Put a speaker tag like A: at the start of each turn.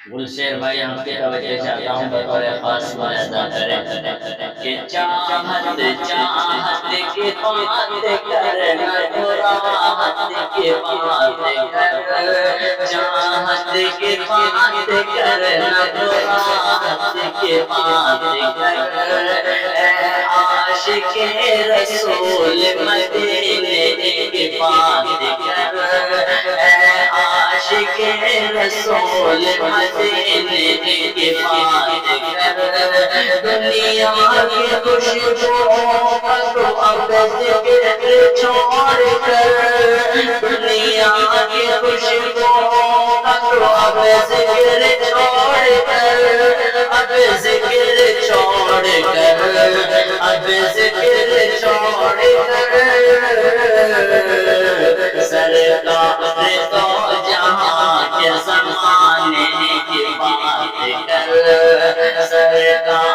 A: گلشیر بھائی آپ کی توجہ چاہتا ہوں بطور خاص ملاحظہ کریں کہ چاہت چاہت کے بات کرنا تو راحت کے بات کر چاہت کے بات کرنا تو راحت کے بات کر اے عاشق رسول مدینے کی بات کر اے عاشق رسول مدینے کی بات کر دنیا کی خوشبو کو اب ذکر چھوڑ کر دنیا کی خوشبو کو اب ذکر چھوڑ کر اب ذکر چھوڑ کر اب ذکر چھوڑ کر سرکار تو جہاں کے زمانے کی بات کر سرکار